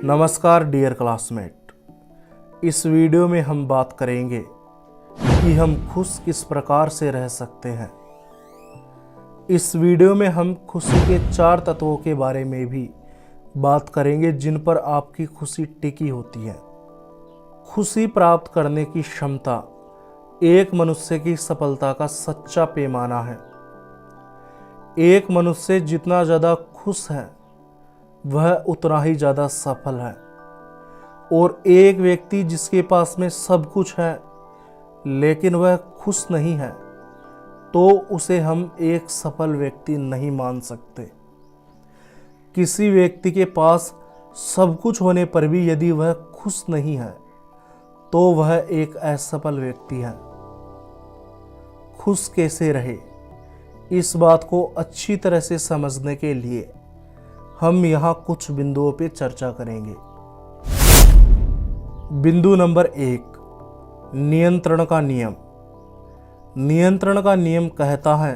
नमस्कार dear classmate. इस video में हम बात करेंगे कि हम खुश किस प्रकार से रह सकते हैं। इस वीडियो में हम खुशी के 4 तत्वों के बारे में भी बात करेंगे जिन पर आपकी खुशी टिकी होती है। खुशी प्राप्त करने की क्षमता एक मनुष्य की सफलता का सच्चा पैमाना है। एक मनुष्य जितना ज़्यादा खुश है वह उतना ही ज़्यादा सफल है, और एक व्यक्ति जिसके पास में सब कुछ है लेकिन वह खुश नहीं है तो उसे हम एक सफल व्यक्ति नहीं मान सकते। किसी व्यक्ति के पास सब कुछ होने पर भी यदि वह खुश नहीं है तो वह एक असफल व्यक्ति है। खुश कैसे रहे, इस बात को अच्छी तरह से समझने के लिए हम यहाँ कुछ बिंदुओं पे चर्चा करेंगे। बिंदु नंबर 1, नियंत्रण का नियम। नियंत्रण का नियम कहता है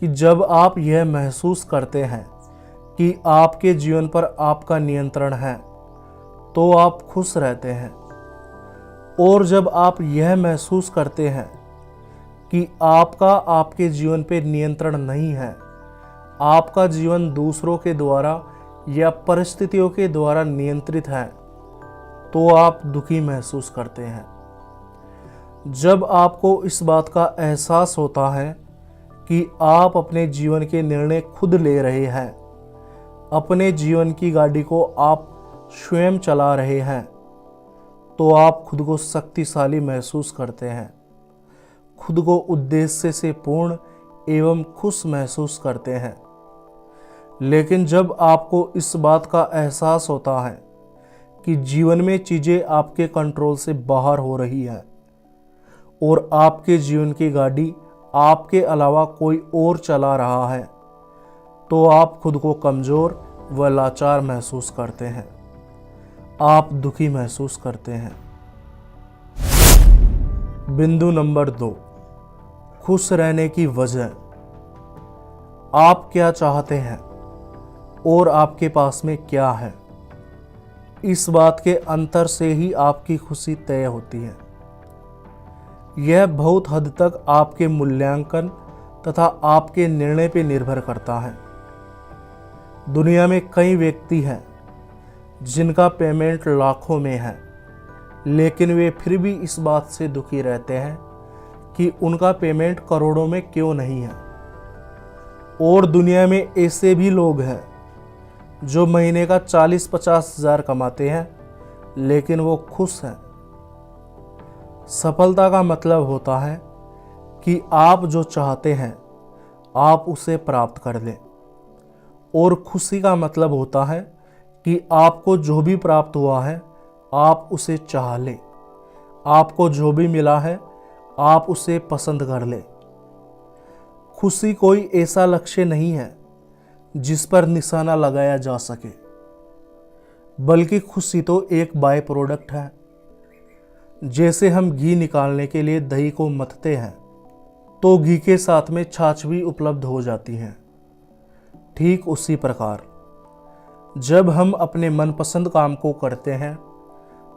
कि जब आप यह महसूस करते हैं कि आपके जीवन पर आपका नियंत्रण है तो आप खुश रहते हैं, और जब आप यह महसूस करते हैं कि आपके जीवन पर नियंत्रण नहीं है, आपका जीवन दूसरों के द्वारा या परिस्थितियों के द्वारा नियंत्रित है, तो आप दुखी महसूस करते हैं। जब आपको इस बात का एहसास होता है कि आप अपने जीवन के निर्णय खुद ले रहे हैं, अपने जीवन की गाड़ी को आप स्वयं चला रहे हैं, तो आप खुद को शक्तिशाली महसूस करते हैं, खुद को उद्देश्य से पूर्ण एवं खुश महसूस करते हैं। लेकिन जब आपको इस बात का एहसास होता है कि जीवन में चीज़ें आपके कंट्रोल से बाहर हो रही है और आपके जीवन की गाड़ी आपके अलावा कोई और चला रहा है, तो आप खुद को कमज़ोर व लाचार महसूस करते हैं, आप दुखी महसूस करते हैं। बिंदु नंबर 2, खुश रहने की वजह। आप क्या चाहते हैं और आपके पास में क्या है, इस बात के अंतर से ही आपकी खुशी तय होती है। यह बहुत हद तक आपके मूल्यांकन तथा आपके निर्णय पर निर्भर करता है। दुनिया में कई व्यक्ति हैं जिनका पेमेंट लाखों में है, लेकिन वे फिर भी इस बात से दुखी रहते हैं कि उनका पेमेंट करोड़ों में क्यों नहीं है। और दुनिया में ऐसे भी लोग हैं जो महीने का 40-50 हज़ार कमाते हैं लेकिन वो खुश हैं। सफलता का मतलब होता है कि आप जो चाहते हैं आप उसे प्राप्त कर लें, और खुशी का मतलब होता है कि आपको जो भी प्राप्त हुआ है आप उसे चाह लें, आपको जो भी मिला है आप उसे पसंद कर लें। खुशी कोई ऐसा लक्ष्य नहीं है जिस पर निशाना लगाया जा सके, बल्कि खुशी तो एक बाय प्रोडक्ट है। जैसे हम घी निकालने के लिए दही को मथते हैं तो घी के साथ में छाछ भी उपलब्ध हो जाती है। ठीक उसी प्रकार जब हम अपने मनपसंद काम को करते हैं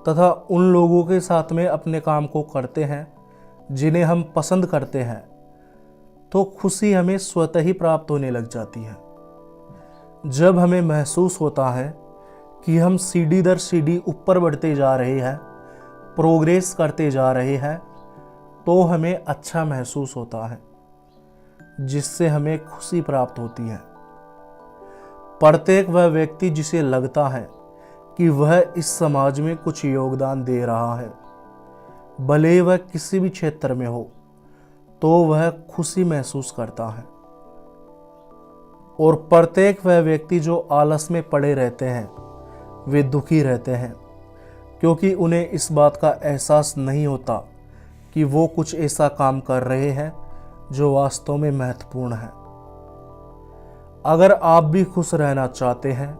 तथा उन लोगों के साथ में अपने काम को करते हैं जिन्हें हम पसंद करते हैं, तो खुशी हमें स्वतः ही प्राप्त होने लग जाती है। जब हमें महसूस होता है कि हम सीढ़ी दर सीढ़ी ऊपर बढ़ते जा रहे हैं, प्रोग्रेस करते जा रहे हैं, तो हमें अच्छा महसूस होता है, जिससे हमें खुशी प्राप्त होती है। प्रत्येक वह व्यक्ति जिसे लगता है कि वह इस समाज में कुछ योगदान दे रहा है, भले वह किसी भी क्षेत्र में हो, तो वह खुशी महसूस करता है। और प्रत्येक वह व्यक्ति जो आलस में पड़े रहते हैं वे दुखी रहते हैं, क्योंकि उन्हें इस बात का एहसास नहीं होता कि वो कुछ ऐसा काम कर रहे हैं जो वास्तव में महत्वपूर्ण है। अगर आप भी खुश रहना चाहते हैं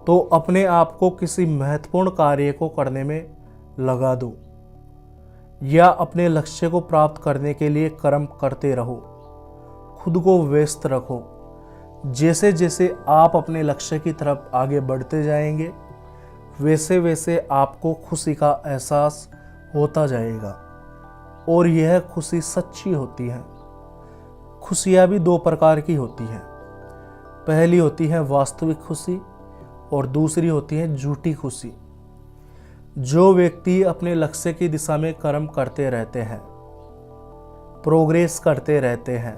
तो अपने आप को किसी महत्वपूर्ण कार्य को करने में लगा दो, या अपने लक्ष्य को प्राप्त करने के लिए कर्म करते रहो। खुद को व्यस्त रखो, जैसे जैसे आप अपने लक्ष्य की तरफ आगे बढ़ते जाएंगे, वैसे वैसे आपको खुशी का एहसास होता जाएगा और यह खुशी सच्ची होती है। खुशियाँ भी दो प्रकार की होती हैं। पहली होती है वास्तविक खुशी और दूसरी होती है झूठी खुशी। जो व्यक्ति अपने लक्ष्य की दिशा में कर्म करते रहते हैं, प्रोग्रेस करते रहते हैं,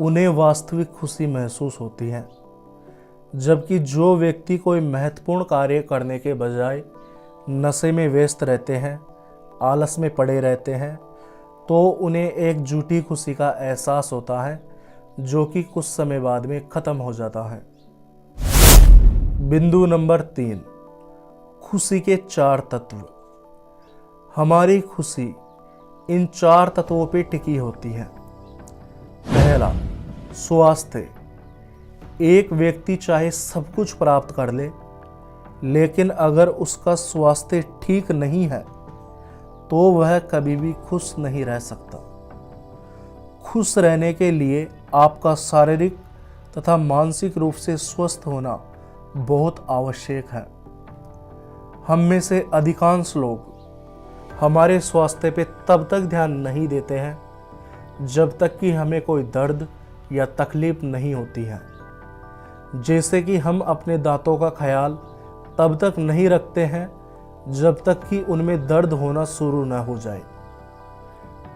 उन्हें वास्तविक खुशी महसूस होती है। जबकि जो व्यक्ति कोई महत्वपूर्ण कार्य करने के बजाय नशे में व्यस्त रहते हैं, आलस में पड़े रहते हैं, तो उन्हें एक झूठी खुशी का एहसास होता है, जो कि कुछ समय बाद में खत्म हो जाता है। बिंदु नंबर 3, खुशी के 4 तत्व। हमारी खुशी इन 4 तत्वों पर टिकी होती है। पहला, स्वास्थ्य। एक व्यक्ति चाहे सब कुछ प्राप्त कर ले, लेकिन अगर उसका स्वास्थ्य ठीक नहीं है तो वह कभी भी खुश नहीं रह सकता। खुश रहने के लिए आपका शारीरिक तथा मानसिक रूप से स्वस्थ होना बहुत आवश्यक है। हम में से अधिकांश लोग हमारे स्वास्थ्य पे तब तक ध्यान नहीं देते हैं जब तक कि हमें कोई दर्द या तकलीफ नहीं होती है। जैसे कि हम अपने दांतों का ख्याल तब तक नहीं रखते हैं जब तक कि उनमें दर्द होना शुरू न हो जाए।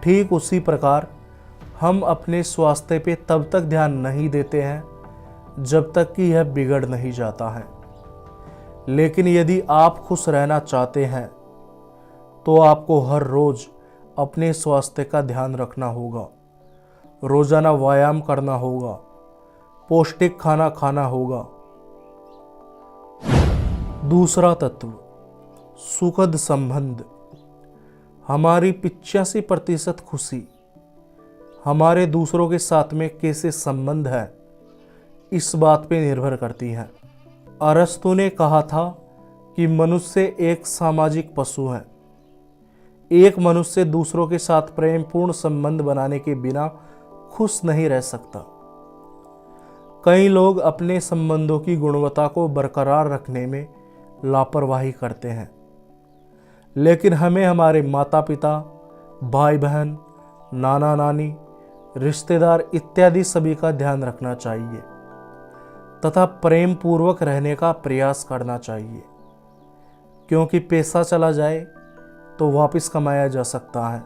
ठीक उसी प्रकार हम अपने स्वास्थ्य पे तब तक ध्यान नहीं देते हैं जब तक कि यह बिगड़ नहीं जाता है। लेकिन यदि आप खुश रहना चाहते हैं तो आपको हर रोज अपने स्वास्थ्य का ध्यान रखना होगा, रोजाना व्यायाम करना होगा, पौष्टिक खाना खाना होगा। दूसरा तत्व, सुखद संबंध। हमारी 85% खुशी हमारे दूसरों के साथ में कैसे संबंध है, इस बात पे निर्भर करती है। अरस्तु ने कहा था कि मनुष्य एक सामाजिक पशु है। एक मनुष्य दूसरों के साथ प्रेमपूर्ण संबंध बनाने के बिना खुश नहीं रह सकता। कई लोग अपने संबंधों की गुणवत्ता को बरकरार रखने में लापरवाही करते हैं, लेकिन हमें हमारे माता पिता, भाई बहन, नाना नानी, रिश्तेदार इत्यादि सभी का ध्यान रखना चाहिए तथा प्रेम पूर्वक रहने का प्रयास करना चाहिए, क्योंकि पैसा चला जाए तो वापस कमाया जा सकता है,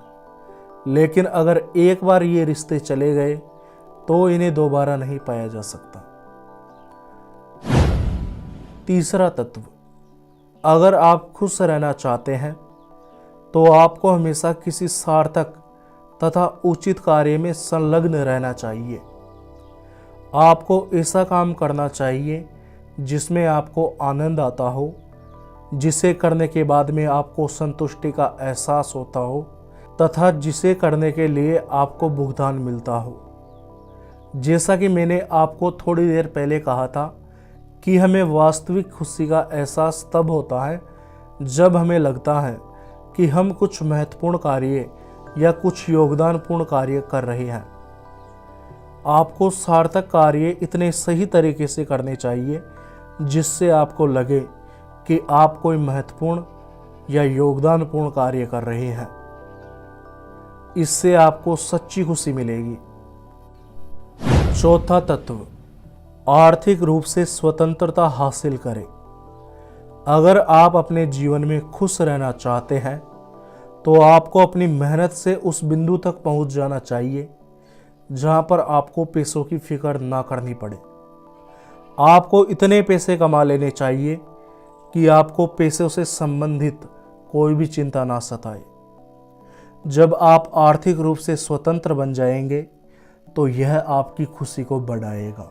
लेकिन अगर एक बार ये रिश्ते चले गए तो इन्हें दोबारा नहीं पाया जा सकता। तीसरा तत्व, अगर आप खुश रहना चाहते हैं तो आपको हमेशा किसी सार्थक तथा उचित कार्य में संलग्न रहना चाहिए। आपको ऐसा काम करना चाहिए जिसमें आपको आनंद आता हो, जिसे करने के बाद में आपको संतुष्टि का एहसास होता हो तथा जिसे करने के लिए आपको भुगतान मिलता हो। जैसा कि मैंने आपको थोड़ी देर पहले कहा था कि हमें वास्तविक खुशी का एहसास तब होता है जब हमें लगता है कि हम कुछ महत्वपूर्ण कार्य या कुछ योगदानपूर्ण कार्य कर रहे हैं। आपको सार्थक कार्य इतने सही तरीके से करने चाहिए जिससे आपको लगे कि आप कोई महत्वपूर्ण या योगदानपूर्ण कार्य कर रहे हैं। इससे आपको सच्ची खुशी मिलेगी। चौथा तत्व, आर्थिक रूप से स्वतंत्रता हासिल करें। अगर आप अपने जीवन में खुश रहना चाहते हैं तो आपको अपनी मेहनत से उस बिंदु तक पहुंच जाना चाहिए जहां पर आपको पैसों की फिक्र ना करनी पड़े। आपको इतने पैसे कमा लेने चाहिए कि आपको पैसों से संबंधित कोई भी चिंता ना सताए। जब आप आर्थिक रूप से स्वतंत्र बन जाएंगे तो यह आपकी खुशी को बढ़ाएगा।